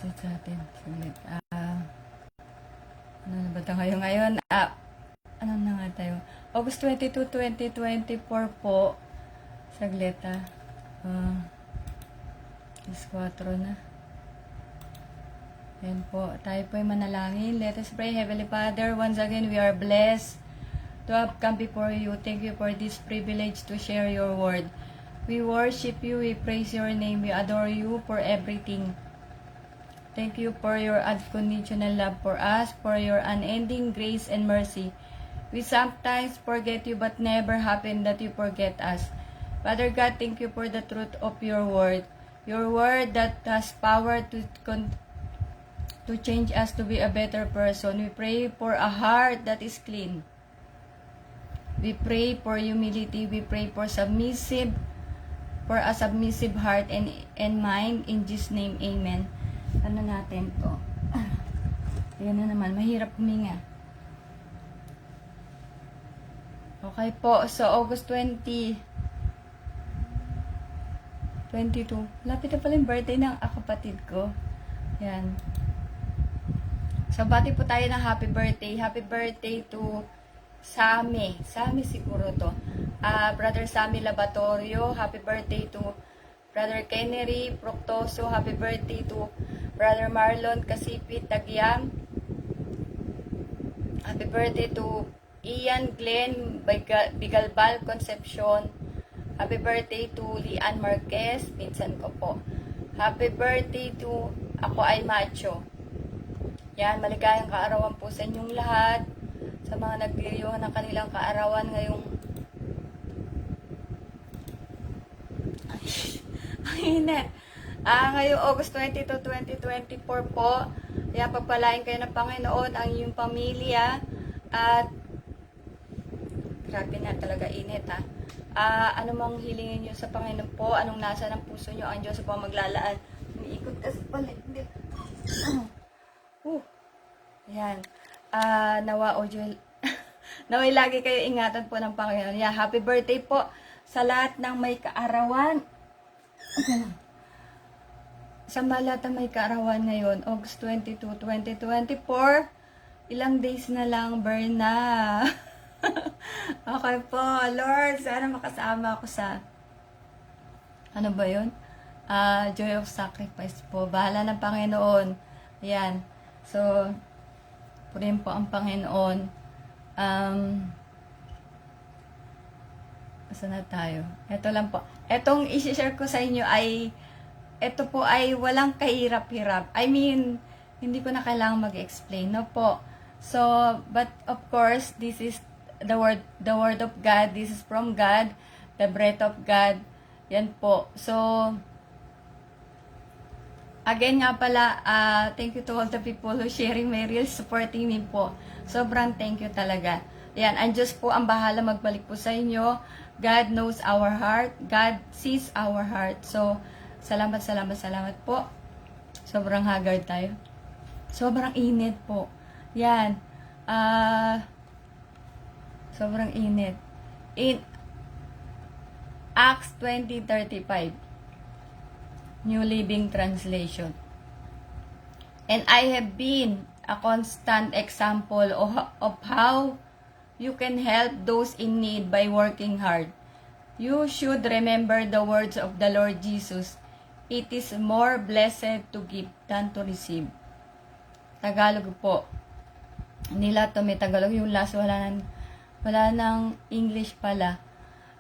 message sa atin. Saglit. Ano na ba tayo ngayon? Ano na nga tayo? August 22, 2024 po. Saglit is 4 na. Yan po. Tayo po ay manalangin. Let us pray. Heavenly Father, once again, we are blessed to have come before you. Thank you for this privilege to share your word. We worship you. We praise your name. We adore you for everything. Thank you for your unconditional love for us, for your unending grace and mercy. We sometimes forget you, but never happen that you forget us. Father God, thank you for the truth of your word. Your word that has power to change us to be a better person. We pray for a heart that is clean. We pray for humility. We pray for a submissive heart and mind. In Jesus' name, amen. Ano natin to? Ayan na naman. Mahirap huminga. Okay po. So, August 22. Lapit na pala yung birthday ng kapatid ko. Yan. So, bati po tayo ng happy birthday. Happy birthday to Sammy. Sammy siguro to. Brother Sammy Labatorio. Happy birthday to Brother Kennedy Proctoso. Happy birthday to Brother Marlon Kasipit Tagyam. Happy birthday to Ian Glenn Bigalbal Concepcion. Happy birthday to Lian Marquez. Pinsan ko po. Happy birthday to Ako Ay Macho. Yan, maligayang kaarawan po sa inyong lahat. Sa mga nagdiriwang ng kanilang kaarawan ngayong ngayong August 22, 2024 po. Kaya pagpalain kayo ng Panginoon ang iyong pamilya. At grabe na talaga init ano mang hilingin nyo sa Panginoon po, anong nasa ng puso nyo, ang Diyos po maglalaan. Umiikot kasi pala. Yan. Naway lagi kayo ingatan po ng Panginoon. Yeah, happy birthday po sa lahat ng may kaarawan. Sa lahat ng may kaarawan ngayon, August 22, 2024. Ilang days na lang, Berna. Okay po, Lord. Sana makasama ako sa ano ba yun? Joy of Sacrifice po. Bahala ng Panginoon. Ayan. So, purihin po ang Panginoon. Basta na tayo. Ito lang po. Etong isi-share ko sa inyo ay, ito po ay walang kahirap-hirap. I mean, hindi ko na kailangang mag-explain. No po. So, but of course, this is the word of God. This is from God. The breath of God. Yan po. So, again nga pala, thank you to all the people who sharing my reels, supporting me po. Sobrang thank you talaga. Yan, ang Diyos po ang bahala magbalik po sa inyo. God knows our heart. God sees our heart. So, salamat po. Sobrang haggard tayo. Sobrang init po. Yan. Sobrang init. In Acts 20:35. New Living Translation. And I have been a constant example of how you can help those in need by working hard. You should remember the words of the Lord Jesus. It is more blessed to give than to receive. Tagalog po. Nila to may Tagalog. Yung last wala nang English pala.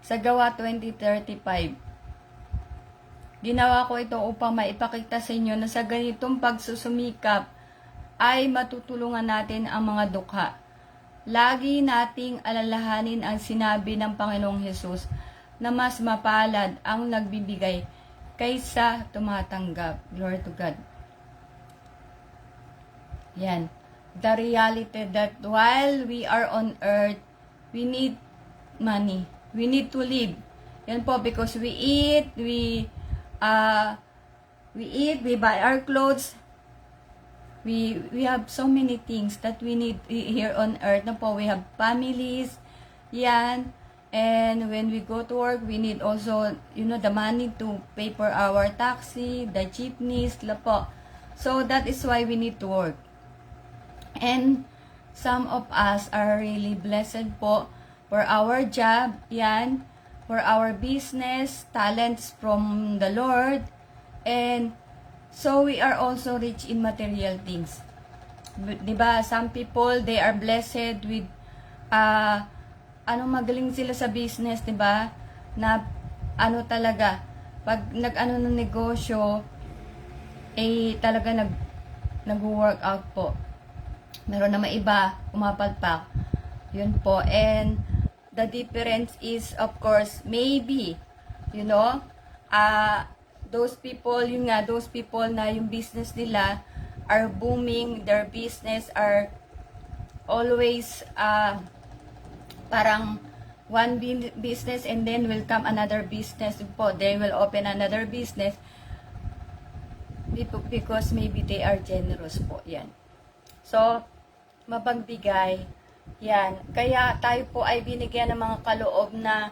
Sa Gawa 20:35. Ginawa ko ito upang maipakita sa inyo na sa ganitong pagsusumikap ay matutulungan natin ang mga dukha. Lagi nating alalahanin ang sinabi ng Panginoong Hesus na mas mapalad ang nagbibigay kaysa tumatanggap. Glory to God. Yan. The reality that while we are on earth, we need money. We need to live. Yan po, because we eat, we buy our clothes, we have so many things that we need here on earth. Na po, we have families, yan, and when we go to work, we need also, the money to pay for our taxi, the jeepneys, la po. So that is why we need to work. And some of us are really blessed po for our job, yan, for our business, talents from the Lord. And so we are also rich in material things. Diba? Some people, they are blessed with magaling sila sa business, diba? Na talaga, pag nag-ano ng negosyo, talaga nag-work out po. Meron naman iba, umapalpak. Yun po. And the difference is, of course, maybe, those people na yung business nila are booming, their business are always parang one business and then will come another business po. They will open another business because maybe they are generous po. Yan. So, mapagbigay. Yan. Kaya tayo po ay binigyan ng mga kaloob na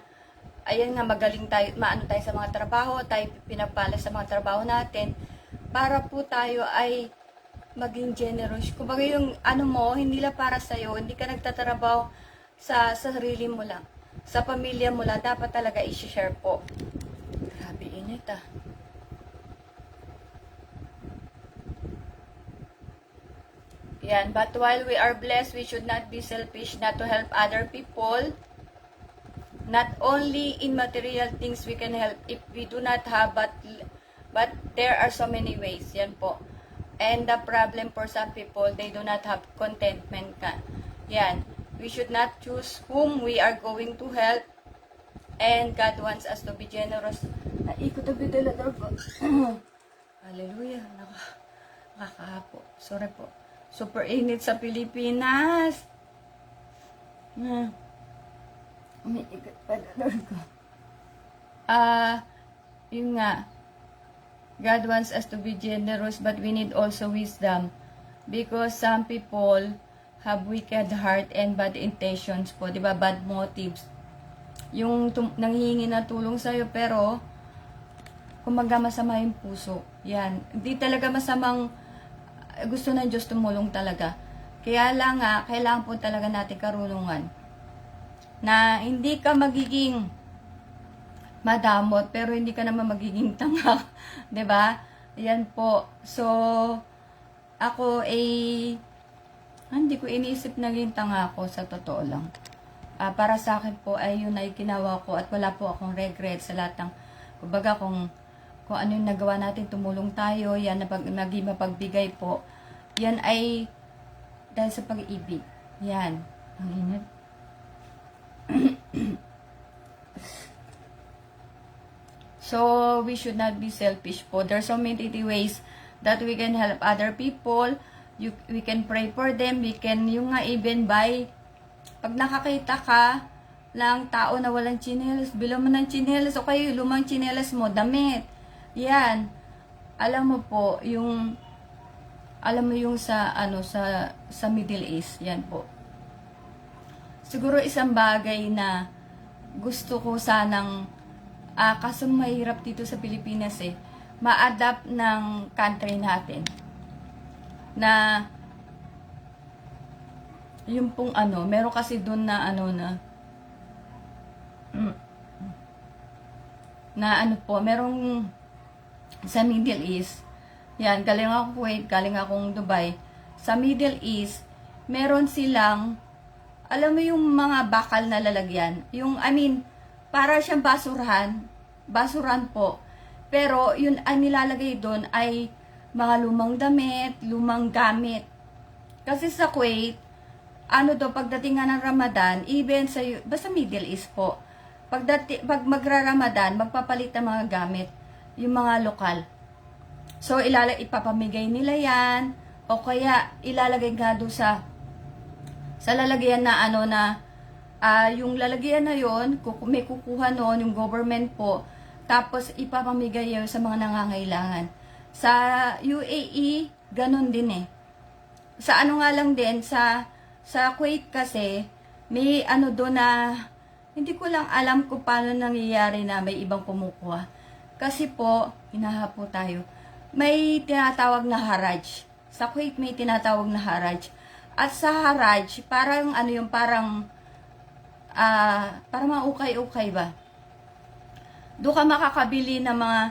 ayan nga, magaling tayo, maano tayo sa mga trabaho, tayo pinapala sa mga trabaho natin para po tayo ay maging generous. Kumbaga yung hindi lang para sa'yo, hindi ka nagtatrabaho sa sarili mo lang. Sa pamilya mo lang, dapat talaga i-share po. Grabe init ah. Yan, but while we are blessed, we should not be selfish, not to help other people. Not only in material things we can help if we do not have, but there are so many ways. Yan po. And the problem for some people, they do not have contentment ka. Yan. We should not choose whom we are going to help. And God wants us to be generous. Naikot ang bidala po. Hallelujah. Nakakahapo. Sorry po. Super init sa Pilipinas. Umiikot pa na ko. Yun nga. God wants us to be generous, but we need also wisdom. Because some people have wicked heart and bad intentions po. Diba? Bad motives. Yung nanghihingi na tulong sa'yo, pero kumaga masama yung puso. Yan. Hindi talaga masamang gusto ng Diyos tumulong talaga. Kaya lang nga, kailangan po talaga natin karunungan na hindi ka magiging madamot, pero hindi ka naman magiging tanga. 'Di ba? Yan po. So, ako hindi ko iniisip naging tanga ako, sa totoo lang. Para sa akin po ay yun ay ginawa ko at wala po akong regret sa lahat ng, kumbaga kung ano yung nagawa natin, tumulong tayo, yan, naging mapagbigay po. Yan ay dahil sa pag-ibig. Yan. Ang init. So, we should not be selfish po. There's so many ways that we can help other people. We can pray for them. We can, yung nga even by, pag nakakita ka lang tao na walang tsinelas, bilang mo ng tsinelas o kayo, lumang tsinelas mo, damit. Yan. Alam mo po, yung sa Middle East, yan po. Siguro isang bagay na gusto ko sanang, kaso mahirap dito sa Pilipinas ma-adapt ng country natin. Na, yung pong meron kasi doon na merong sa Middle East. Yan, galing ako Kuwait, galing akong Dubai. Sa Middle East, meron silang, alam mo yung mga bakal na lalagyan. Para siyang basuran po. Pero, yun ang nilalagay doon ay mga lumang damit, lumang gamit. Kasi sa Kuwait, pagdating nga ng Ramadan, even basta Middle East po, pag magra-Ramadan, magpapalit ng mga gamit, yung mga lokal. So, ipapamigay nila yan, o kaya ilalagay nga doon sa lalagyan na yung lalagyan na yon, may kukuha noon, yung government po, tapos ipapamigay yun sa mga nangangailangan. Sa UAE, ganun din Sa nga lang din, sa Kuwait kasi, may doon na, hindi ko lang alam kung paano nangyayari na may ibang kumukuha. Kasi po, hinahapo tayo. may tinatawag na haraj. Sa Kuwait may tinatawag na haraj. At sa haraj, parang ano yung parang mga ukay-ukay ba? Doon ka makakabili ng mga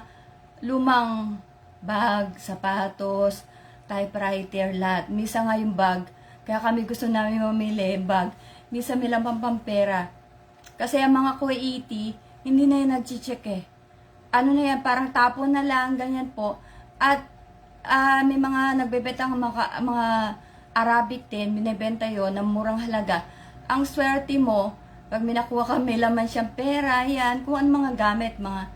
lumang bag, sapatos, typewriter, lahat. Misa nga yung bag. Kaya kami gusto namin mamili bag. Misa may lang pampera. Kasi ang mga Kuwaiti, hindi na yan nag-check eh. Ano na yan, parang tapon na lang, ganyan po. At may mga nagbebenta ng mga Arabic din, binibenta yon ng murang halaga. Ang swerte mo, pag minakuha ka, may laman siyang pera, yan, kung ano mga gamit, mga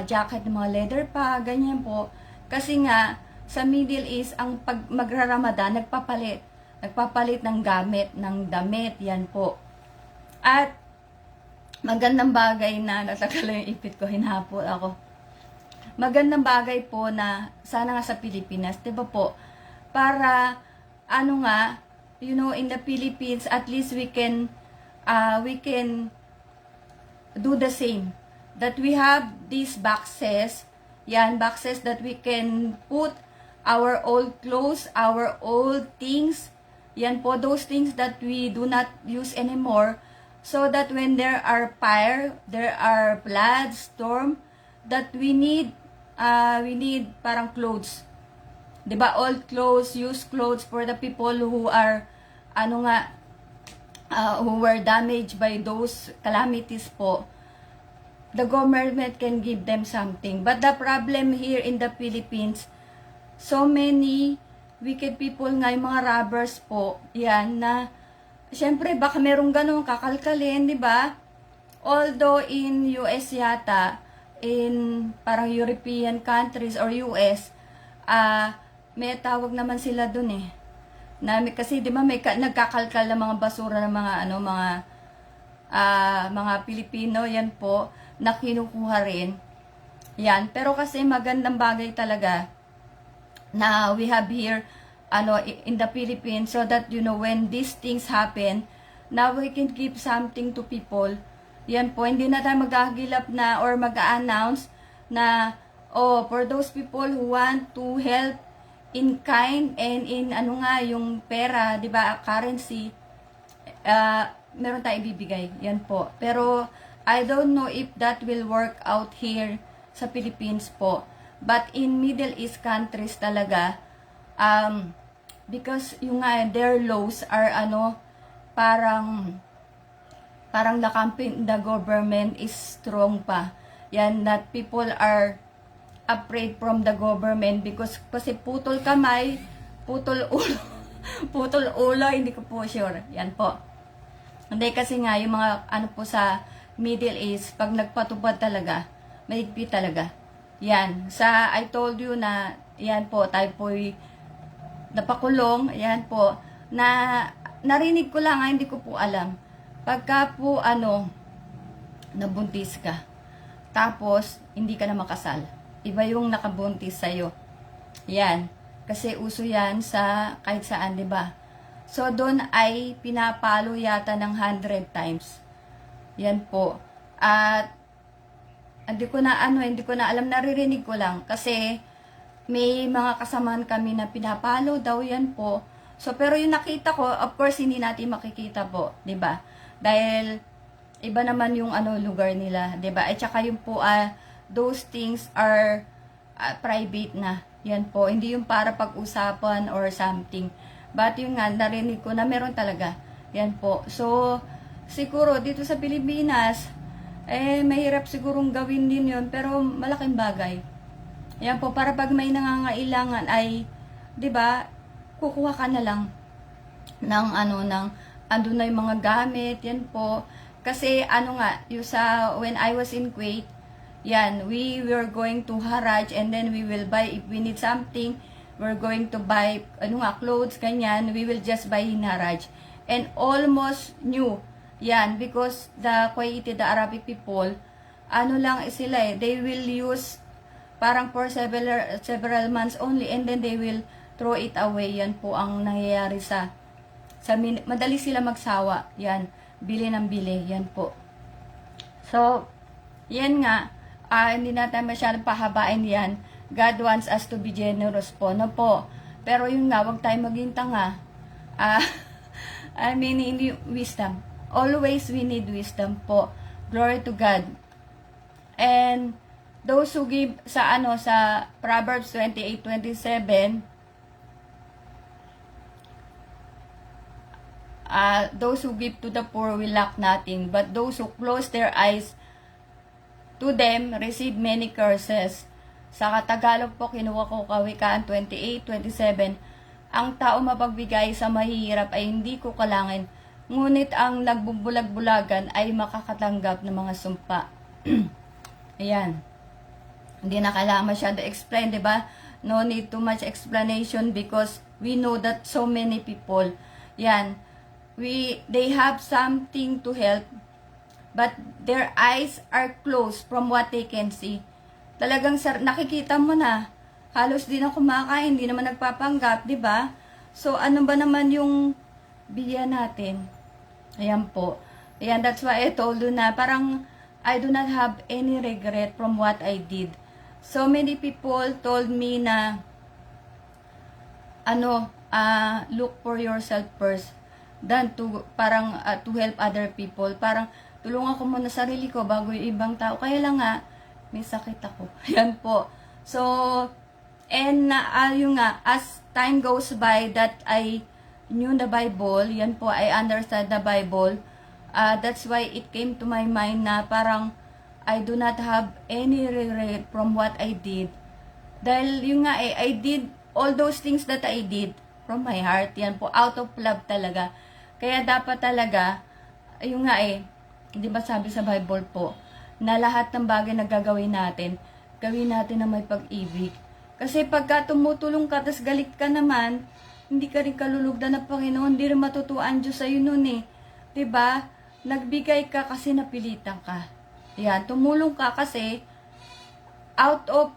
jacket, mga leather pa, ganyan po. Kasi nga, sa Middle East, ang pag magra-Ramadan, nagpapalit ng gamit, ng damit, yan po. At, magandang bagay na, natagala yung ipit ko, hinahapon ako. Magandang bagay po na, sana nga sa Pilipinas, diba po, para, you know, in the Philippines, at least we can do the same. That we have these boxes, boxes that we can put our old clothes, our old things, yan po, those things that we do not use anymore, so that when there are fire, there are flood, storm, that we need parang clothes. Diba, old clothes, used clothes for the people who are, who were damaged by those calamities po, the government can give them something. But the problem here in the Philippines, so many wicked people nga, yung mga robbers po, yan, na, syempre, baka merong ganun, kakalkalin, di ba? Although in US yata, in parang European countries or US, may tawag naman sila dun eh. Kasi di ba may nagkakalkal ng mga basura ng mga Pilipino, yan po, na kinukuha rin. Yan, pero kasi magandang bagay talaga na we have here in the Philippines, so that you know when these things happen, now we can give something to people. Yan po, hindi na tayo magagilap na or mag-a-announce na for those people who want to help in kind and in yung pera, 'di ba, currency, meron tayong ibibigay. Yan po. Pero I don't know if that will work out here sa Philippines po. But in Middle East countries talaga, because yung their laws are parang the government is strong pa. Yan, that people are afraid from the government because kasi putol kamay, putol ulo, putol ulo, hindi ko po sure. Yan po. Hindi kasi nga yung mga po sa Middle East, pag nagpatupad talaga, mahigpit talaga. Yan. I told you na, yan po, tayo po'y napakulong, yan po, na narinig ko lang, hindi ko po alam. Pagka po, nabuntis ka, tapos, hindi ka na makasal. Iba yung nakabuntis sa'yo. Yan. Kasi uso yan sa kahit saan, di ba? So, doon ay pinapalo yata ng 100 times. Yan po. At, hindi ko na alam, naririnig ko lang. Kasi, may mga kasamaan kami na pinapalo daw yan po. So, pero yung nakita ko, of course, hindi natin makikita po. Di ba? Dahil, iba naman yung lugar nila. Di ba? At saka yung po, those things are private na. Yan po. Hindi yung para pag-usapan or something. But yung nga, narinig ko na meron talaga. Yan po. So, siguro dito sa Pilipinas, mahirap sigurong gawin din yun. Pero malaking bagay. Yan po. Para pag may nangangailangan ay, di ba, kukuha ka na lang ng andun na yung mga gamit. Yan po. Kasi when I was in Kuwait, yan, we were going to Haraj and then we will buy, if we need something, we're going to buy, clothes, ganyan, we will just buy in Haraj. And almost new, yan, because the Kuwaiti, the Arabic people, lang sila they will use parang for several months only and then they will throw it away. Yan po ang nangyayari madali sila magsawa, yan, bili ng bili, yan po. So, yan nga, hindi natin masyadong pahabain yan. God wants us to be generous po, no po. Pero yun nga, wag tayo maging tanga. I mean, hindi wisdom. Always we need wisdom po. Glory to God. And those who give sa sa Proverbs 28:27, those who give to the poor will lack nothing, but those who close their eyes to them receive many curses. Sa Tagalog po, kinuha ko Kawikaan 28:27, ang tao mapagbigay sa mahihirap ay hindi ko kalangin, ngunit ang nagbubulag-bulagan ay makakatanggap ng mga sumpa. Ayan. Hindi na kailangan masyado explain, di ba? No need too much explanation because we know that so many people, yan, they have something to help, but their eyes are closed from what they can see. Talagang nakikita mo na, halos di na kumakain, di naman nagpapanggap, di ba? So, ano ba naman yung bigyan natin? Ayan po. Ayan, that's why I told you na parang I do not have any regret from what I did. So many people told me na look for yourself first than to parang to help other people. Parang tulungan ko muna sarili ko bago yung ibang tao. Kaya lang nga, may sakit ako. Ayan po. So, and yung nga, as time goes by that I knew the Bible, yan po, I understand the Bible, that's why it came to my mind na parang I do not have any regret from what I did. Dahil yung nga I did all those things that I did from my heart. Yan po, out of love talaga. Kaya dapat talaga, yung nga di ba sabi sa Bible po, na lahat ng bagay na gagawin natin, gawin natin na may pag-ibig. Kasi pagka tumutulong ka, tas galit ka naman, hindi ka rin kalulugdan ng Panginoon, hindi rin matutuan Diyos sa'yo nun Diba? Nagbigay ka kasi napilitan ka. Yan, tumulong ka kasi out of,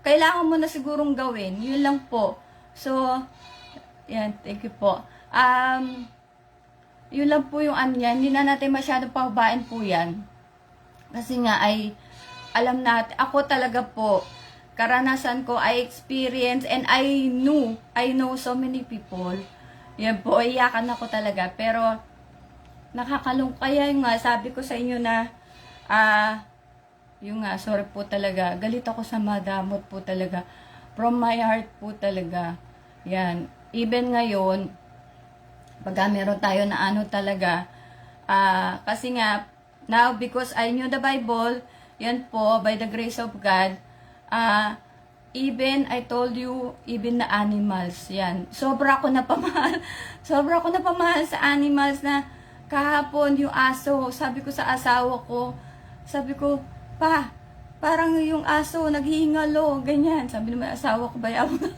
kailangan mo na sigurong gawin. Yun lang po. So, yan, thank you po. Yun lang po yung yan. Hindi na natin masyadong pababain po yan. Kasi nga alam natin, ako talaga po, karanasan ko, I experience and I know so many people. Yan po, iyakan ako talaga. Pero, kaya yung nga, sabi ko sa inyo na, yung nga, sorry po talaga, galit ako sa madamot po talaga. From my heart po talaga. Yan. Even ngayon, pag meron tayo na talaga, kasi nga, now, because I knew the Bible, yan po, by the grace of God, even, I told you, even the animals, yan. Sobra ako napamahal sa animals na kahapon yung aso, sabi ko sa asawa ko, parang yung aso, naghihingalo, ganyan. Sabi naman, asawa ko, bayaw na.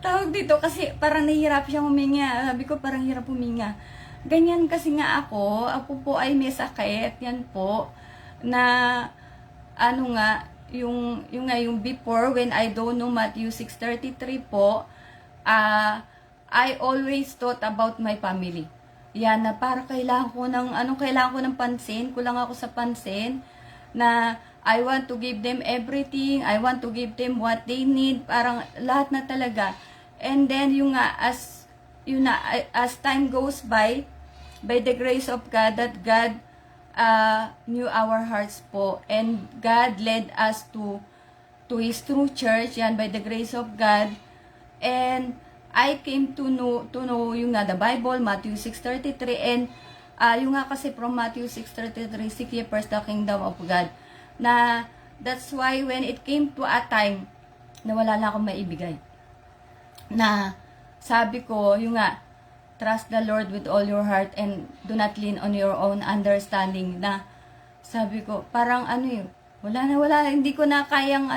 Tawag dito, kasi parang nahihirap siyang huminga. Sabi ko, parang hirap huminga. Ganyan kasi nga ako po ay may sakit, yan po, na, yung before, when I don't know Matthew 6:33 po, I always thought about my family. Yan, na para kailangan ko ng pansin, kulang ako sa pansin, na I want to give them everything, I want to give them what they need, parang lahat na talaga. And then, as time goes by the grace of God, that God knew our hearts po, and God led us to His true church, yan, by the grace of God, and I came to know the Bible, Matthew 6:33, and kasi from Matthew 6:33, seek ye first the kingdom of God, na that's why when it came to a time na wala na akong maibigay, na sabi ko, trust the Lord with all your heart and do not lean on your own understanding, na sabi ko, parang wala, hindi ko na kayang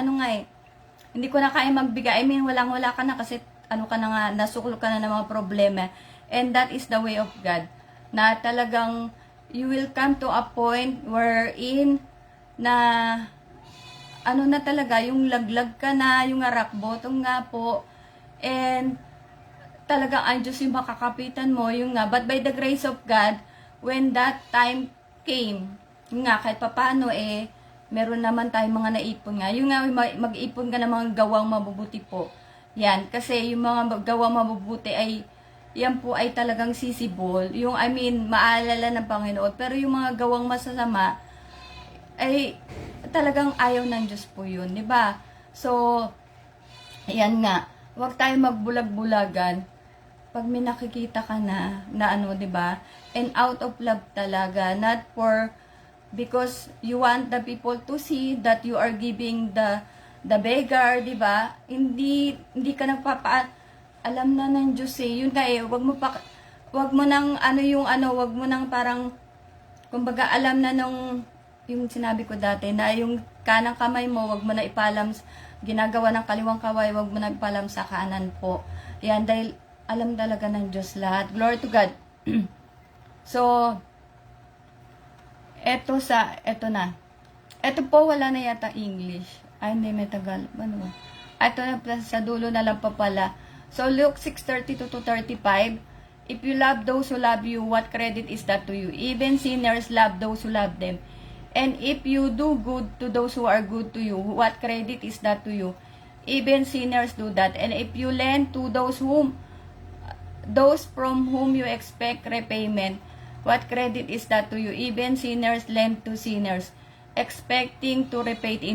hindi ko na kayang magbigay. I mean, wala ka na kasi ka na nga, nasuklo ka na ng mga problema. And that is the way of God, na talagang you will come to a point wherein na na talaga, yung laglag ka na, yung rock bottom nga po, and talagang ang Diyos yung makakapitan mo, but by the grace of God, when that time came, kahit papano meron naman tayong mga naipon nga. Yung nga, mag-ipon ka ng mga gawang mabubuti po. Yan, kasi yung mga gawang mabubuti ay, yan po ay talagang sisibol. Yung, maalala ng Panginoon. Pero yung mga gawang masasama, ay talagang ayaw ng Diyos po yun, di ba? So, yan nga, huwag tayo magbulag-bulagan pag may nakikita ka na ano, di ba? And out of love talaga, not for because you want the people to see that you are giving the beggar, di ba? Hindi ka alam na ng Diyos yun nga wag mo nang wag mo nang parang kumbaga alam na yung sinabi ko dati na yung kanang kamay mo wag mo na ipalam ginagawa ng kaliwang kaway, wag mo na ipalam sa kanan po. Yan, dahil alam talaga ng Diyos lahat. Glory to God. So, eto na. Eto po, wala na yata English. Ay, hindi, may Tagalog. Ano ba? Eto na, sa dulo na lang pa pala. So, Luke 6:32 to 35. If you love those who love you, what credit is that to you? Even sinners love those who love them. And if you do good to those who are good to you, what credit is that to you? Even sinners do that. And if you lend to those from whom you expect repayment, what credit is that to you? Even sinners lend to sinners, expecting to be repaid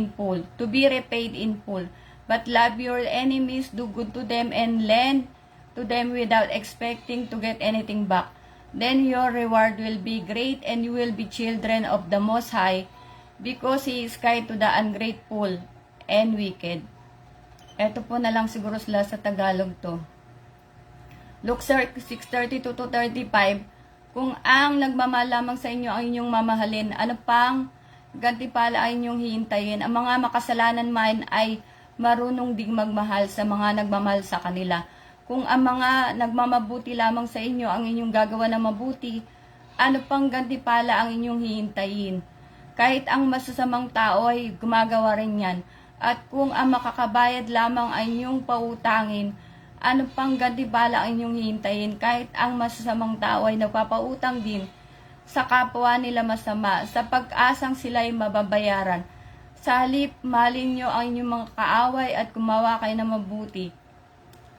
in full. But love your enemies, do good to them, and lend to them without expecting to get anything back. Then your reward will be great, and you will be children of the Most High, because He is kind to the ungrateful and wicked. Ito po na lang siguro sila sa Tagalog to. Luke 6:32 to 35. Kung ang nagmamahal lamang sa inyo ang inyong mamahalin, ano pang gantimpala ay inyong hihintayin? Ang mga makasalanan man ay marunong ding magmahal sa mga nagmamahal sa kanila. Kung ang mga nagmamabuti lamang sa inyo ang inyong gagawa ng mabuti, ano pang gantimpala ang inyong hihintayin? Kahit ang masasamang tao ay gumagawa rin yan. At kung ang makakabayad lamang ay inyong pautangin, ano pang gantimpala ang inyong hihintayin? Kahit ang masasamang tao ay nagpapautang din sa kapwa nila masama, sa pag-asang sila ay mababayaran. Sa halip, mahalin nyo ang inyong mga kaaway at gumawa kayo ng mabuti.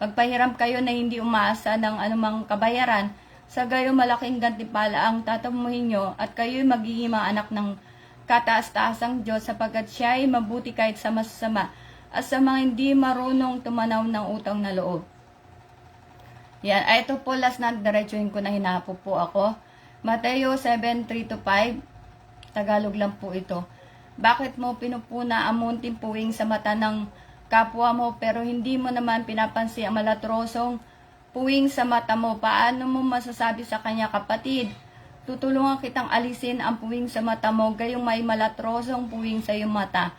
Magpahiram kayo na hindi umaasa ng anumang kabayaran, sa gayo malaking gantimpala ang tatamuhin nyo at kayo'y magiging mga anak ng kataas-taasang Diyos, sapagkat siya ay mabuti kahit sa masasama at sa mga hindi marunong tumanaw ng utang na loob. Yan, ito po last na diretsuhin ko na hinapo po ako. Mateo 7:3 to 5, Tagalog lang po ito. Bakit mo pinupuna ang munting puwing sa mata ng kapwa mo, pero hindi mo naman pinapansin ang malatrosong puwing sa mata mo? Paano mo masasabi sa kanya, kapatid, tutulungan kitang alisin ang puwing sa mata mo, gayong may malatrosong puwing sa iyong mata?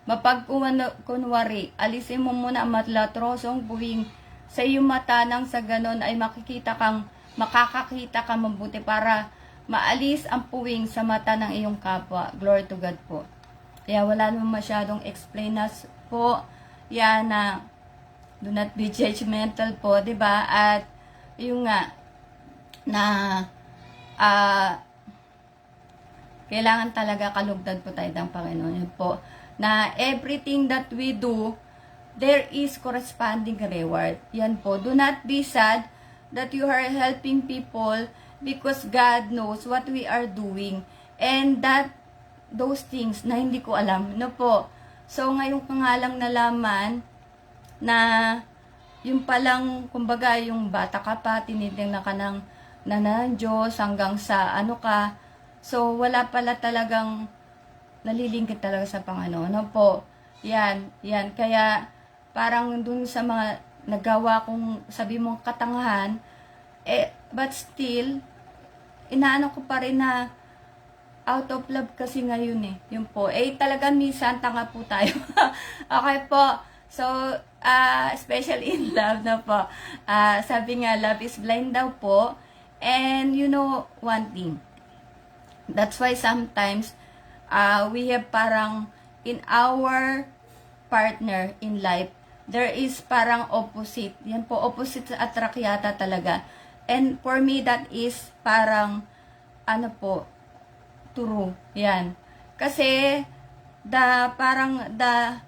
Mapagkunwari, alisin mo muna ang malatrosong puwing sa iyong mata, nang sa ganon ay makakakita kang mabuti para maalis ang puwing sa mata ng iyong kapwa. Glory to God po. Kaya wala naman masyadong explain na po. Yan na do not be judgmental po, 'di ba? At yung nga na kailangan talaga kalugdan po tayo ng Panginoon. Yun po na everything that we do, there is corresponding reward. Yan po. Do not be sad that you are helping people, because God knows what we are doing, and that those things na hindi ko alam, no po. So, ngayon ka nga lang nalaman na yung palang, kumbaga, yung bata ka pa, tinitingnan ka ng Diyos hanggang sa ano ka. So, wala pala talagang nalilingkit talaga sa Panginoon, no po. Yan. Kaya, parang dun sa mga nagawa kong, sabi mong katangahan, but still, inaano ko pa rin na out of love kasi ngayon yun po. Talaga minsan tanga po tayo. Okay po. So, especially in love na po. Sabi nga, love is blind daw po. And you know one thing. That's why sometimes, we have parang in our partner in life, there is parang opposite. Yan po, opposite attract yata talaga. And for me, that is parang, ano po, true. Yan. Kasi, the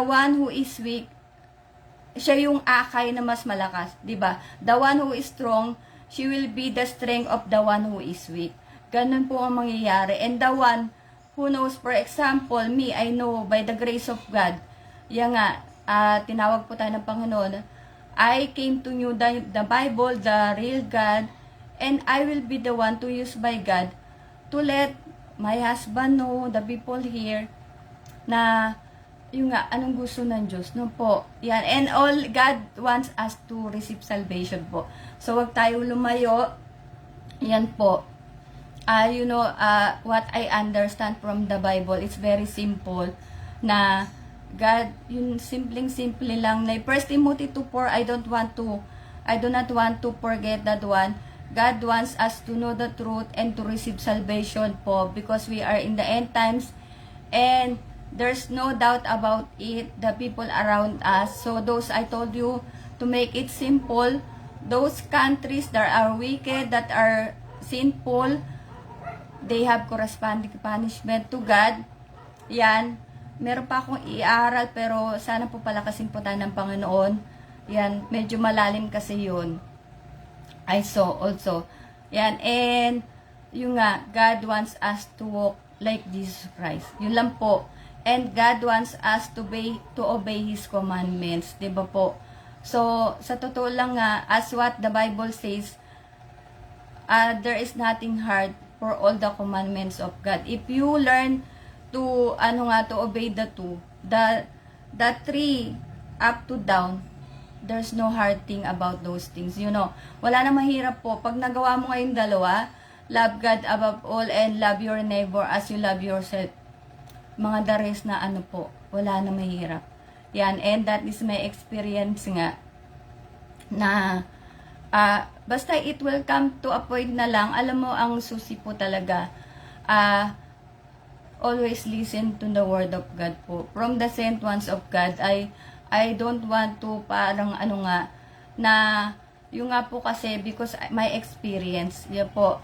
one who is weak, siya yung akay na mas malakas, 'di ba? The one who is strong, she will be the strength of the one who is weak. Ganun po ang mangyayari. And the one who knows, for example, me, I know by the grace of God, yan nga, tinawag po tayo ng Panginoon, I came to know the Bible, the real God, and I will be the one to use by God to let my husband know, the people here, na yung nga, anong gusto ng Diyos, no po. Yan, and all, God wants us to receive salvation po. So, wag tayo lumayo. Yan po. What I understand from the Bible, it's very simple, na God, yung simple lang, na 1 Timothy 2:4, I do not want to forget that one. God wants us to know the truth and to receive salvation po, because we are in the end times, and there's no doubt about it, the people around us. So those, I told you, to make it simple, those countries that are wicked, that are sinful, they have corresponding punishment to God. Yan. Meron pa akong i-aral, pero sana po palakasin po tayo ng Panginoon. Yan. Medyo malalim kasi yun. I saw also. Yan. And, yung nga, God wants us to walk like Jesus Christ. Yun lang po. And God wants us to obey His commandments. Diba po? So, sa totoo lang nga, as what the Bible says, there is nothing hard for all the commandments of God. If you learn to, to obey the two, the three, up to down, there's no hard thing about those things. Wala na mahirap po. Pag nagawa mo ngayong dalawa, love God above all and love your neighbor as you love yourself. Mga the rest na po, wala na mahirap. Yan, and that is my experience nga, na basta it will come to a point na lang, alam mo, ang susi po talaga, always listen to the word of God po. From the sent ones of God, I don't want to parang na, yung nga po kasi, because my experience, yan po,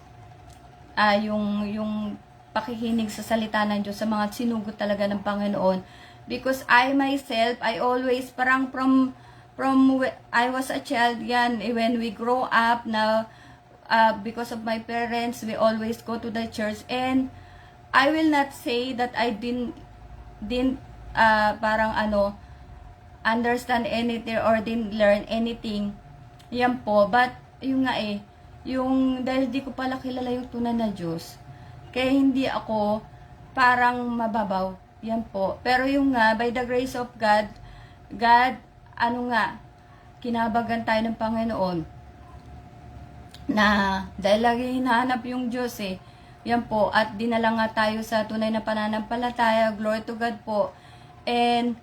yung pakikinig sa salita ng Diyos, sa mga sinugot talaga ng Panginoon. Because I myself, I always, parang from I was a child, yan, when we grow up, now, because of my parents, we always go to the church, and I will not say that I didn't parang understand anything or didn't learn anything, yan po, but, yung nga yung, dahil di ko pala kilala yung tunay na Diyos, kaya hindi ako parang mababaw. Yan po. Pero yung nga, by the grace of God, kinabagan tayo ng Panginoon. Na, dahil lagi hinahanap yung Diyos Yan po. At dinala nga tayo sa tunay na pananampalataya. Glory to God po. And,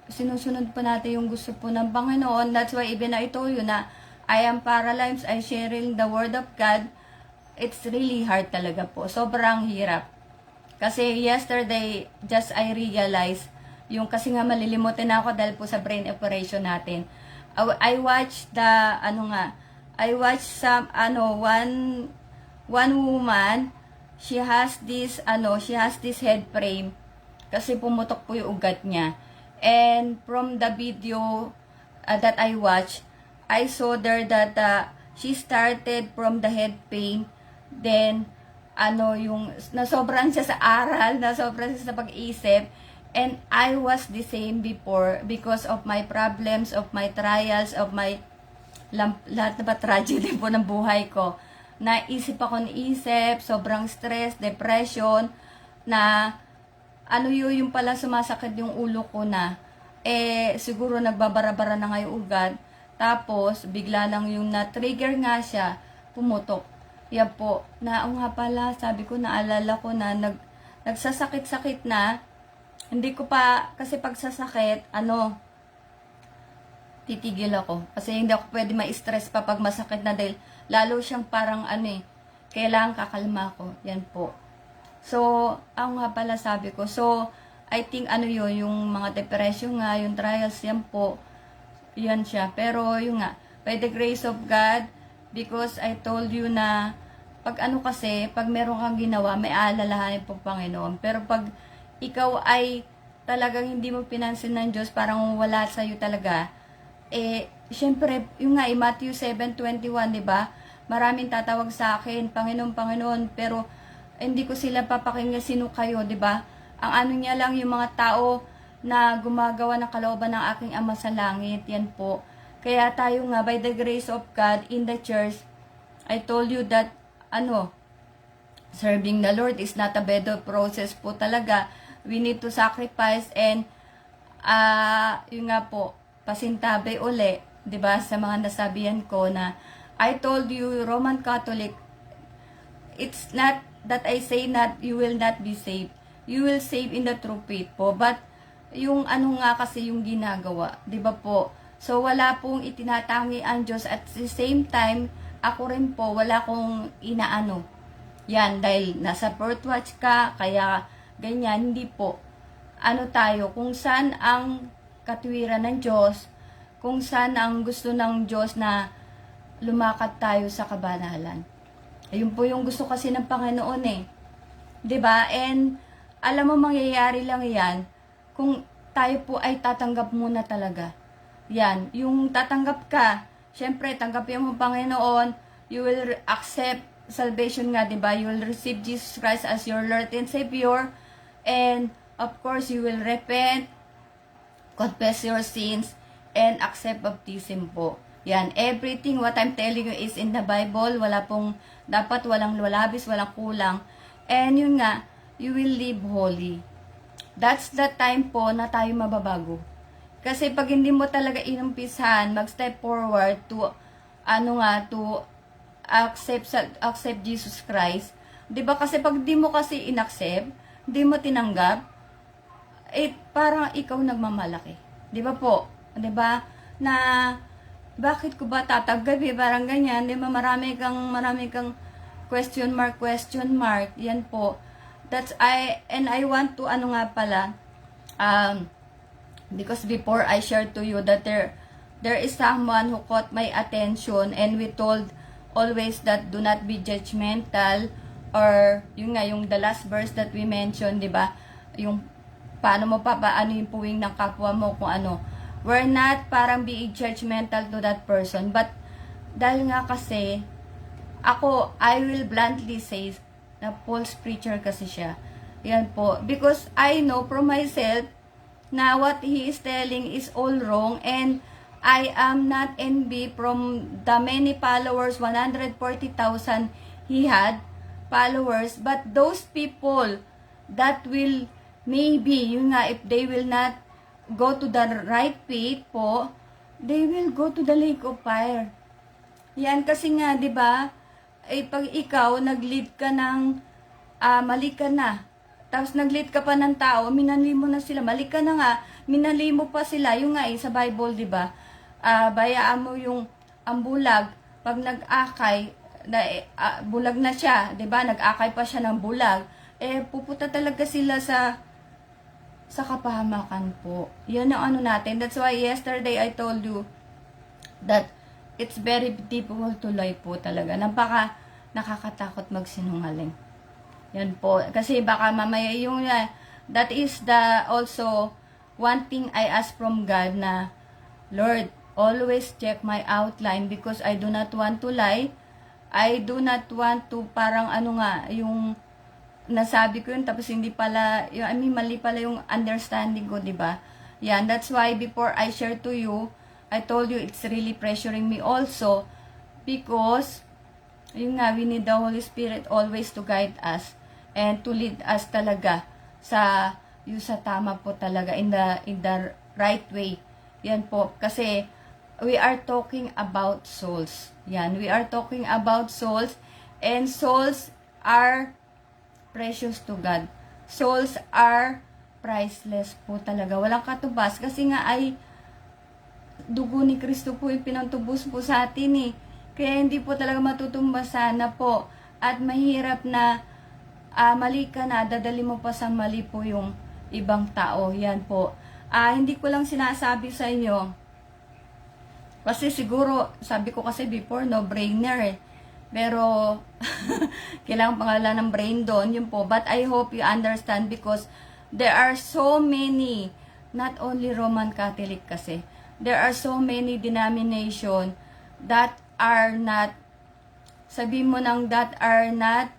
sinusunod pa natin yung gusto po ng Panginoon. That's why even I told you na, I am paralyzed, I sharing the word of God. It's really hard talaga po. Sobrang hirap. Kasi yesterday, just I realized, kasi nga malilimutin ako dahil po sa brain operation natin. I watched some, one woman, she has this head frame. Kasi pumutok po yung ugat niya. And from the video that I watched, I saw there that she started from the head pain. Then, nasobran siya sa aral, nasobran siya sa pag-iisip, and I was the same before because of my problems, of my trials, of my lahat na tragedy po ng buhay ko. Naisip ako sobrang stress, depression, na yung pala sumasakit yung ulo ko na, siguro nagbabara-bara na nga yung ugat, tapos bigla lang yung na-trigger nga siya, pumutok. Yan po, nga pala, sabi ko, naalala ko na nagsasakit-sakit na, hindi ko pa, kasi pagsasakit, titigil ako. Kasi hindi ako pwede ma-stress pa pag masakit na, dahil lalo siyang parang kailangan kakalma ko. Yan po. So, pala sabi ko, so, I think yung mga depression nga, yung trials, yan po, yan siya. Pero, by the grace of God, because I told you na, pag ano kasi, pag meron kang ginawa, may aalalahanin po Panginoon. Pero pag ikaw ay talagang hindi mo pinansin ng Diyos, parang wala sa'yo talaga, syempre, yung nga, Matthew 7:21, di ba? Maraming tatawag sa akin, Panginoon, Panginoon, pero hindi ko sila papakinggan sino kayo, di ba? Ang ano niya lang, yung mga tao na gumagawa ng kalooban ng aking Ama sa langit, yan po. Kaya tayo nga, by the grace of God, in the church, I told you that, serving the Lord is not a better process po talaga. We need to sacrifice and, yun nga po, pasintabi uli, 'di ba, sa mga nasabihan ko na, I told you, Roman Catholic, it's not that I say not, you will not be saved. You will save in the true faith po. But, yung ano nga kasi yung ginagawa, 'di ba po? So, wala pong itinatangi ang Diyos at the same time, ako rin po, wala kong inaano. Yan, dahil nasa birth watch ka, kaya ganyan, hindi po. Ano tayo, kung saan ang katwiran ng Diyos, kung saan ang gusto ng Diyos na lumakad tayo sa kabanalan. Ayun po yung gusto kasi ng Panginoon eh. 'Di ba? And alam mo mangyayari lang 'yan kung tayo po ay tatanggap muna talaga. Yan, yung tatanggap ka, syempre tanggapin mo Panginoon, you will accept salvation nga, 'di ba? You will receive Jesus Christ as your Lord and Savior, and of course you will repent, confess your sins, and accept baptism po. Yan, everything what I'm telling you is in the Bible. Wala pong, dapat walang lumalabis, walang kulang. And yun nga, you will live holy. That's the time po na tayo mababago. Kasi pag hindi mo talaga inumpisahan, mag-step forward to, to accept Jesus Christ. 'Di ba kasi pag di mo kasi inaccept, di mo tinanggap, parang ikaw nagmamalaki. 'Di ba po? 'Di ba? Na bakit ko ba tatanggap parang ganyan, 'di ba? Marami kang question mark. Yan po. I want to because before I shared to you that there is someone who caught my attention, and we told always that do not be judgmental, or yung the last verse that we mentioned, 'di ba? Yung paano mo paano yung puwing ng kapwa mo, kung ano. We're not parang being judgmental to that person, but dahil nga kasi ako, I will bluntly say na false preacher kasi siya. Yan po, because I know from myself na what he is telling is all wrong, and I am not envy from the many followers, 140,000 he had followers, but those people that will maybe, if they will not go to the right faith po, they will go to the lake of fire. Yan kasi nga, 'di ba? Pag ikaw nag-lead ka ng mali ka na, tapos nag-lead ka pa ng tao, minali mo na sila, mali ka na nga, minali mo pa sila, yung nga sa Bible, 'di ba? Bayaan mo yung ang bulag, pag nag-akay, bulag na siya, 'di ba? Nag-akay pa siya ng bulag, pupunta talaga sila sa kapahamakan po. Yan ang natin. That's why yesterday I told you that it's very difficult to lie po talaga. Nakakatakot magsinungaling. Yan po. Kasi baka mamaya yung that is the also one thing I ask from God na, Lord, always check my outline because I do not want to lie. I do not want to parang yung nasabi ko yun, tapos hindi pala, mali pala yung understanding ko, di ba? Yan, that's why before I share to you, I told you it's really pressuring me also, because, we need the Holy Spirit always to guide us, and to lead us talaga sa tama po talaga, in the right way. Yan po, kasi, we are talking about souls. Yan, we are talking about souls, and souls are precious to God. Souls are priceless po talaga. Walang katubas. Kasi nga ay dugo ni Kristo po yung pinantubos po sa atin eh. Kaya hindi po talaga matutumbasan na po. At mahirap na mali ka na, dadali mo pa sa mali po yung ibang tao. Yan po. Hindi ko lang sinasabi sa inyo. Kasi siguro, sabi ko kasi before, no-brainer eh. Pero, kailangan pangalan ng brain doon, yun po. But I hope you understand because there are so many, not only Roman Catholic kasi, there are so many denomination that are not, sabi mo nang that are not,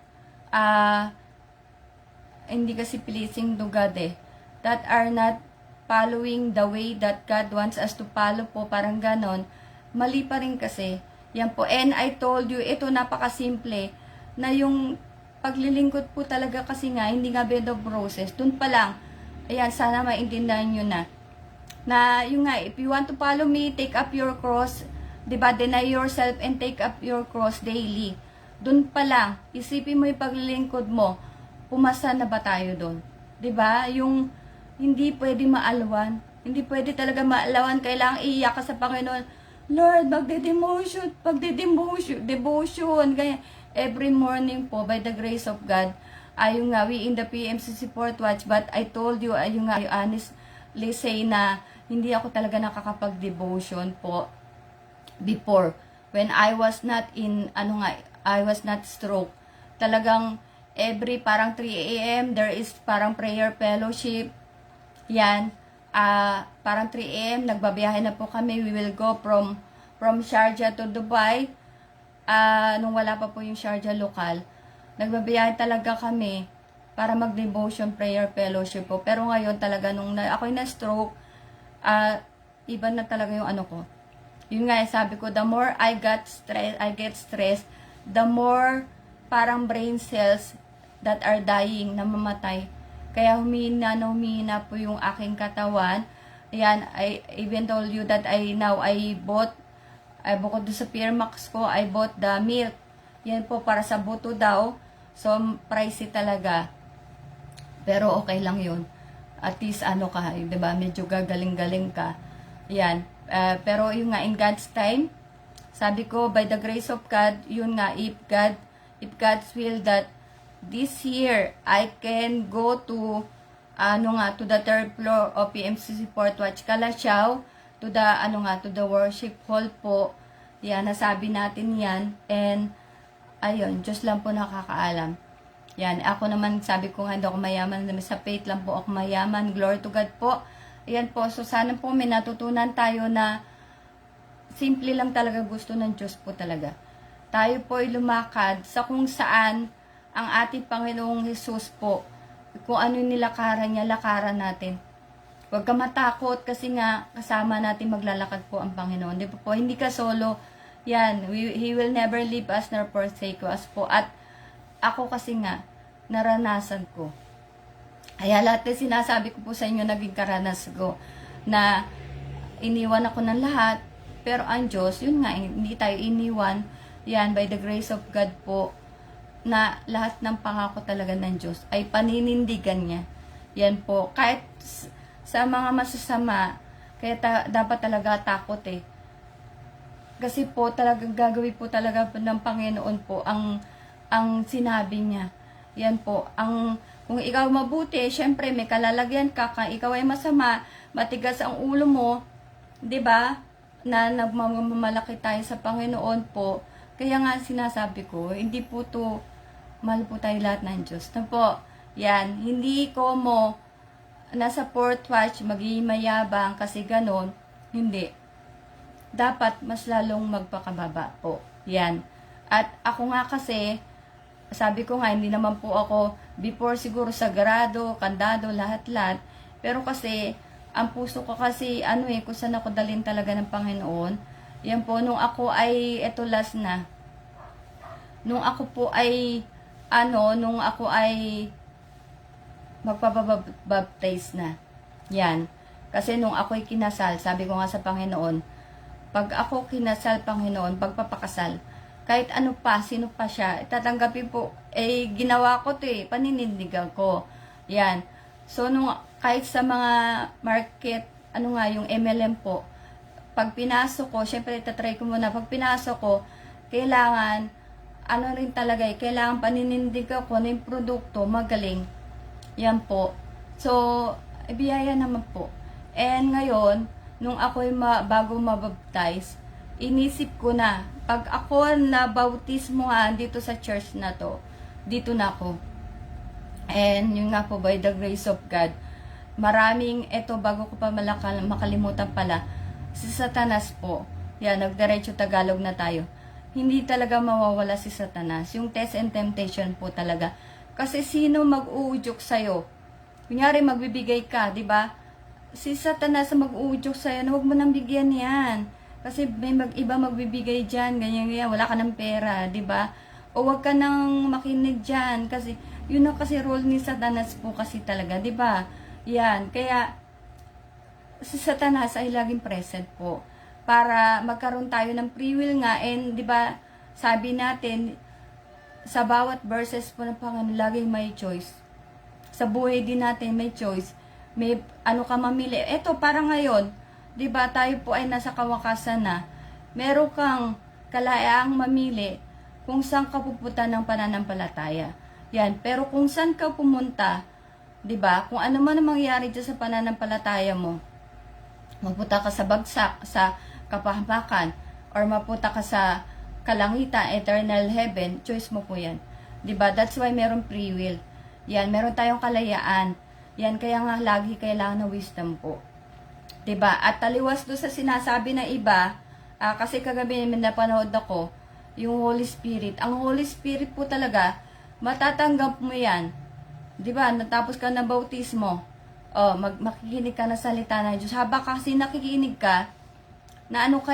hindi kasi pleasing to God eh, that are not following the way that God wants us to follow po, parang ganon, mali pa rin kasi. Yan po. And I told you, ito napakasimple, na yung paglilingkod po talaga kasi nga, hindi nga bed of roses. Dun pa lang, ayan, sana maintindihan nyo na yung nga, if you want to follow me, take up your cross, diba, deny yourself and take up your cross daily. Dun pa lang, isipin mo yung paglilingkod mo, pumasa na ba tayo dun? Diba, yung hindi pwede maalawan, hindi pwede talaga maalawan, kailangan iiyak ka sa Panginoon, Lord, devotion, ganyan. Every morning po, by the grace of God, ayun nga, we in the PMC Support Watch, but I told you, ayun nga, I honestly say na, hindi ako talaga nakakapag-devotion po, before, when I was not in, I was not stroke. Talagang, every parang 3 a.m., there is parang prayer fellowship, yan, parang 3 a.m. nagbabiyahe na po kami. We will go from Sharjah to Dubai. Nung wala pa po yung Sharjah lokal, nagbabiyahe talaga kami para mag-devotion prayer fellowship po. Pero ngayon talaga nung ako'y na-stroke, iba na talaga yung ano ko. Yun nga, sabi ko, the more I get stressed, the more parang brain cells that are dying, namamatay. Kaya humina po yung aking katawan. Ayan, I even told you that I bought, bukod sa Firmax ko, I bought the milk. Yan po para sa buto daw. So, pricey talaga. Pero okay lang yun. At least diba, medyo gagaling-galing ka. Yan. Pero yung nga, in God's time, sabi ko, by the grace of God, yun nga, if God's will that this year, I can go to, to the third floor of PMC Support Watch Calasiao, to the worship hall po. Yan, nasabi natin yan. And, ayun, Diyos lang po nakakaalam. Yan, ako naman, sabi ko nga, hindi ako mayaman. Sa faith lang po ako mayaman. Glory to God po. Ayan po, so sana po may natutunan tayo na simple lang talaga gusto ng Diyos po talaga. Tayo po ay lumakad sa kung saan ang ating Panginoong Hesus po, kung ano nilakaran niya, lakaran natin. Huwag ka matakot kasi nga kasama natin maglalakad po ang Panginoon. Di po, hindi ka solo. Yan, He will never leave us nor forsake us po. At ako kasi nga, naranasan ko. Kaya lahat na sinasabi ko po sa inyo, naging karanas ko, na iniwan ako ng lahat, pero ang Diyos, yun nga, hindi tayo iniwan. Yan, by the grace of God po, na lahat ng pangako talaga ng Diyos ay paninindigan niya. Yan po. Kahit sa mga masasama, kaya dapat talaga takot eh. Kasi po talagang gagawin po talaga ng Panginoon po ang sinabi niya. Yan po. Kung ikaw mabuti, syempre may kalalagyan ka. Kung ikaw ay masama, matigas ang ulo mo, 'di ba? Na nagmamalaki tayo sa Panginoon po. Kaya nga sinasabi ko, hindi po to mahal po tayo lahat ng Diyos. Na po, yan, hindi ko mo nasa Port Watch magiging mayabang kasi ganon, hindi. Dapat mas lalong magpakababa po. Yan. At ako nga kasi, sabi ko nga, hindi naman po ako before siguro sagrado, kandado, lahat-lahat. Pero kasi, ang puso ko kasi, kung saan ako dalhin talaga ng Panginoon. Yan po, nung ako ay, eto last na, nung ako po ay, nung ako ay magpapabaptize na. Yan. Kasi nung ako'y kinasal, sabi ko nga sa Panginoon, pag ako kinasal, Panginoon, pagpapakasal, kahit ano pa, sino pa siya, tatanggapin po, ginawa ko to paninindigan ko. Yan. So, nung, kahit sa mga market, yung MLM po, pag pinasok ko, syempre, itatry ko muna, pag pinasok ko, kailangan, rin talaga kailangan paninindigan ko na yung produkto, magaling. Yan po. So, biyaya naman po. And ngayon, nung ako'y bago mabaptize, inisip ko na, pag ako na bautismohan dito sa church na to, dito na ako. And yun nga po, by the grace of God, maraming, eto bago ko pa makalimutan pala, si Satanas po, yan, nagdiretso Tagalog na tayo, hindi talaga mawawala si Satanas. Yung test and temptation po talaga. Kasi sino mag-uudyok sa'yo? Kunyari, magbibigay ka, di ba? Si Satanas mag-uudyok sa'yo na huwag mo nang bigyan yan. Kasi may iba magbibigay dyan, ganyan, wala ka ng pera, di ba? O huwag ka nang makinig dyan. Kasi, yun na kasi role ni Satanas po kasi talaga, di ba? Yan, kaya, si Satanas ay laging present po. Para magkaroon tayo ng free will nga, and di ba, sabi natin, sa bawat verses po ng Panginoon, laging may choice. Sa buhay din natin, may choice. May ano ka mamili. Eto, para ngayon, di ba, tayo po ay nasa kawakasan na, meron kang kalayaang mamili kung saan ka pupunta ng pananampalataya. Yan, pero kung saan ka pumunta, di ba, kung ano man ang mangyari dyan sa pananampalataya mo, mapunta ka sa bagsak, sa kapahamakan, or mapunta ka sa kalangitan, eternal heaven, choice mo po yan. Diba? That's why meron free will. Yan, meron tayong kalayaan. Yan, kaya nga lagi kailangan ng wisdom po. Diba? At taliwas doon sa sinasabi ng iba, kasi kagabi namin napanood ako, yung Holy Spirit. Ang Holy Spirit po talaga, matatanggap mo yan. Diba? Natapos ka ng bautismo, makikinig ka ng salita ng Diyos. Habang kasi nakikinig ka, na ano ka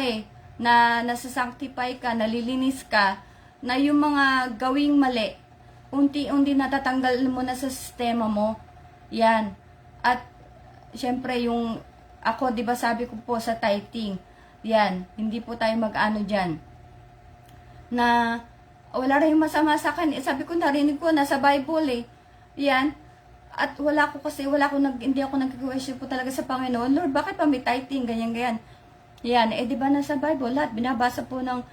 na nasasanctify ka, nalilinis ka, na yung mga gawing mali, unti-unti natatanggal mo na sa sistema mo. Yan. At, syempre, yung, ako, di ba sabi ko po sa tithing, yan, hindi po tayo mag-ano dyan, na, wala rin masama sa akin. Sabi ko, narinig ko, nasa Bible yan. At hindi ako nag-question po talaga sa Panginoon, Lord, bakit pa may tithing, ganyan. Yan, di ba nasa Bible, lahat, binabasa po ng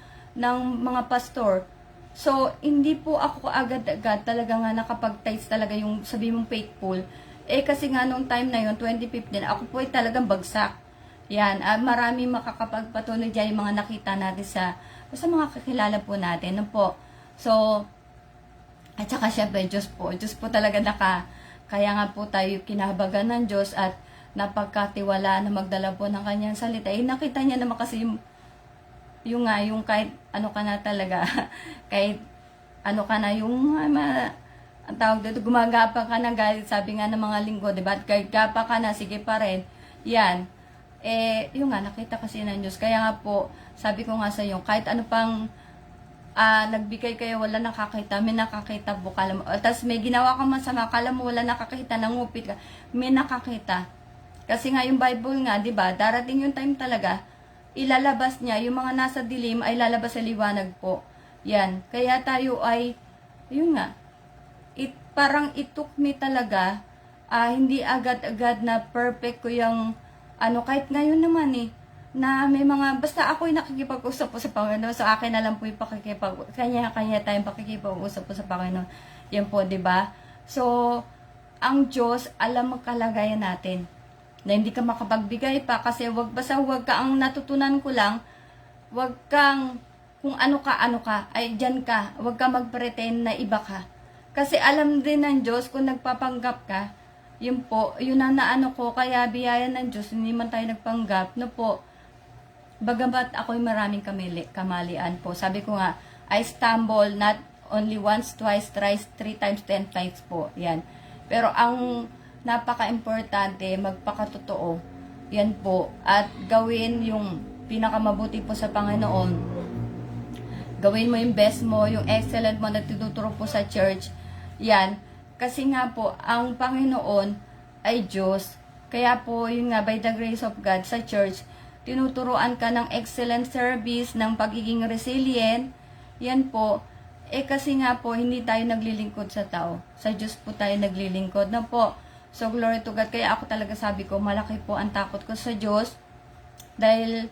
mga pastor. So, hindi po ako agad-agad talaga nga nakapag-tithes talaga yung sabi mong faithful. Kasi nga nung time na yun, 2015, ako po ay talagang bagsak. Yan, marami makakapagpatuloy dyan yung mga nakita natin sa mga kakilala po natin. No po? So, at saka syempre, Diyos po talaga kaya nga po tayo kinahabagan ng Diyos at napagkatiwala na magdala po ng kanyang salita. Nakita niya naman kasi yung kahit ano ka na talaga, kahit ano ka na ang tawag dito, gumagapa ka na, kahit sabi nga ng mga linggo, diba? Kahit gapa ka na, sige pa rin. Yan. Yung nakita kasi ng Diyos. Kaya nga po, sabi ko nga sa iyo, kahit ano pang nagbigay kayo, wala nakakita, may nakakita po, kala mo. Tapos may ginawa kang masama, kala mo wala nakakita, nangupit ka, may nakakita. Kasi nga yung Bible nga, 'di ba? Darating yung time talaga, ilalabas niya yung mga nasa dilim ay lalabas sa liwanag po. Yan. Kaya tayo ay yun nga. Parang it took me talaga hindi agad-agad na perfect ko yung kahit ngayon naman na may mga basta ako'y nakikipag-usap po sa Panginoon. So akin na lang po yung kanya tayong pakikipag-usap po sa Panginoon. Yan po, 'di ba? So ang Diyos alam ang kalagayan natin. Na hindi ka makapagbigay pa kasi wag ka ang natutunan ko lang, wag kang kung ano ka, ay dyan ka, wag ka mag-pretend na iba ka. Kasi alam din ng Diyos kung nagpapanggap ka, yun po, yun ang naano ko, kaya biyaya ng Diyos, hindi man tayo nagpanggap, no po, bagamat ako'y maraming kamalian po. Sabi ko nga, I stumble not only once, twice, thrice, 3 times, 10 times po, yan. Pero ang napaka-importante, magpakatotoo. Yan po. At gawin yung pinakamabuti po sa Panginoon. Gawin mo yung best mo, yung excellent mo na tinuturo po sa church. Yan. Kasi nga po, ang Panginoon ay Diyos. Kaya po, yun nga, by the grace of God sa church, tinuturuan ka ng excellent service, ng pagiging resilient. Yan po. Kasi nga po, hindi tayo naglilingkod sa tao. Sa Diyos po tayo naglilingkod na po. So, glory to God. Kaya ako talaga sabi ko, malaki po ang takot ko sa Diyos. Dahil,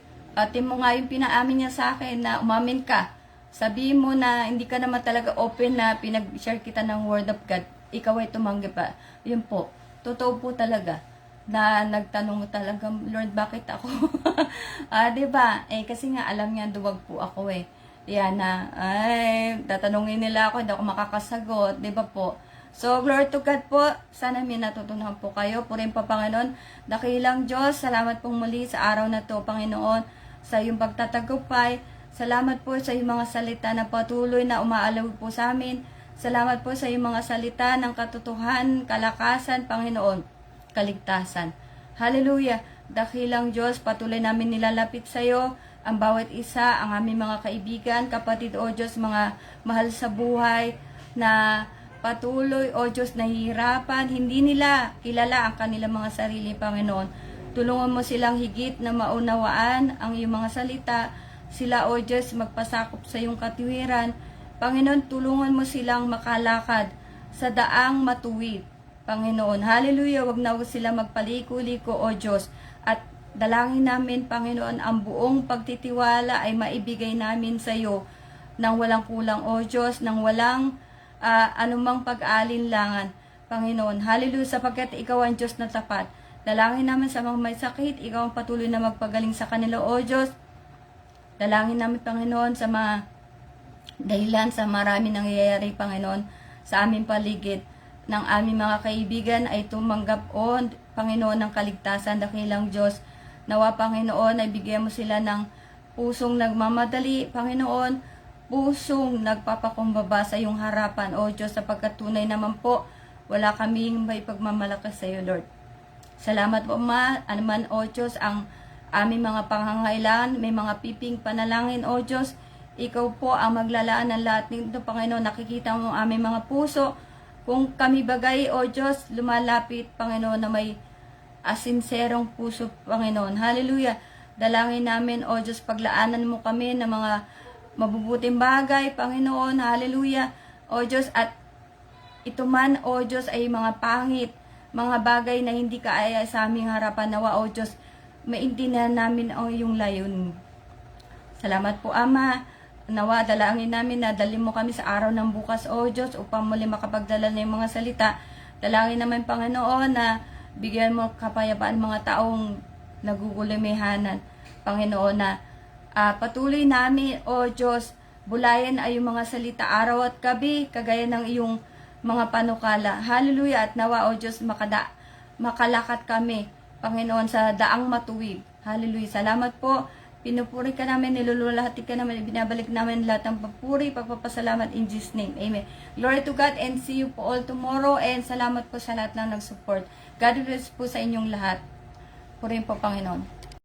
mo nga yung pinaamin niya sa akin na umamin ka. Sabihin mo na hindi ka naman talaga open na pinag-share kita ng Word of God. Ikaw ay tumanggi pa. Yun po. Totoo po talaga. na nagtanong talaga, Lord, bakit ako? 'Di ba? Kasi nga alam niya duwag po ako Yan na, tatanungin nila ako, hindi ako makakasagot, 'di ba po? So, glory to God po. Sana may natutunan po kayo. Purihin po, Panginoon. Dakilang Diyos, salamat pong muli sa araw na to, Panginoon, sa iyong pagtatagumpay. Salamat po sa iyong mga salita na patuloy na umaalaw po sa amin. Salamat po sa iyong mga salita ng katotohanan, kalakasan, Panginoon, kaligtasan. Hallelujah. Dakilang Diyos, patuloy namin nilalapit sa iyo ang bawat isa, ang aming mga kaibigan, kapatid, o Diyos, mga mahal sa buhay na patuloy, o Diyos, nahihirapan, hindi nila kilala ang kanilang mga sarili, Panginoon. Tulungan mo silang higit na maunawaan ang iyong mga salita. Sila, o Diyos, magpasakop sa iyong katuwiran. Panginoon, tulungan mo silang makalakad sa daang matuwid. Panginoon, hallelujah, wag na sila magpaliko-liko, o Diyos. At dalangin namin, Panginoon, ang buong pagtitiwala ay maibigay namin sa iyo nang walang kulang, o Diyos, nang walang anumang pag-aalinlangan, Panginoon. Hallelujah, sapagkat ikaw ang Diyos na tapat. Dalangin namin sa mga may sakit, ikaw ang patuloy na magpagaling sa kanila, o Diyos. Dalangin namin, Panginoon, sa mga dahilan sa marami nangyayari, Panginoon, sa aming paligid, ng aming mga kaibigan ay tumanggap, o Panginoon, ng kaligtasan. Dakilang Diyos, nawa, Panginoon, ay bigyan mo sila ng pusong nagmamadali, Panginoon, pusong nagpapakumbaba sa iyong harapan, o Diyos, sapagkat tunay naman po, wala kaming may pagmamalakas sa iyo, Lord. Salamat po, anuman, o Diyos, ang aming mga pangangailangan, may mga piping panalangin, o Diyos, ikaw po ang maglalaan ng lahat nito, Panginoon. Nakikita mo ang aming mga puso, kung kami bagay, o Diyos, lumalapit, Panginoon, na may asinserong puso, Panginoon. Hallelujah. Dalangin namin, o Diyos, paglaanan mo kami ng mga mabubuting bagay, Panginoon, hallelujah, o Diyos, at ito man, o Diyos, ay mga pangit, mga bagay na hindi kaaya sa aming harapan, nawa, o Diyos, maintindihan namin ang iyong layon. Salamat po, Ama, nawa, dalangin namin na dalhin mo kami sa araw ng bukas, o Diyos, upang muli makapagdala ng mga salita. Dalangin naman, Panginoon, na bigyan mo kapayapaan mga taong nagugulimehanan, Panginoon, na patuloy namin, o Diyos, bulayan ay yung mga salita araw at gabi, kagaya ng iyong mga panukala. Hallelujah, at nawa, o Diyos, makalakat kami, Panginoon, sa daang matuwid. Hallelujah, salamat po. Pinupuri ka namin, nilululahati ka namin, binabalik namin lahat ng papuri, pagpapasalamat in Jesus' name. Amen. Glory to God, and see you po all tomorrow, and salamat po sa lahat ng nag-support. God bless po sa inyong lahat. Purihin po, Panginoon.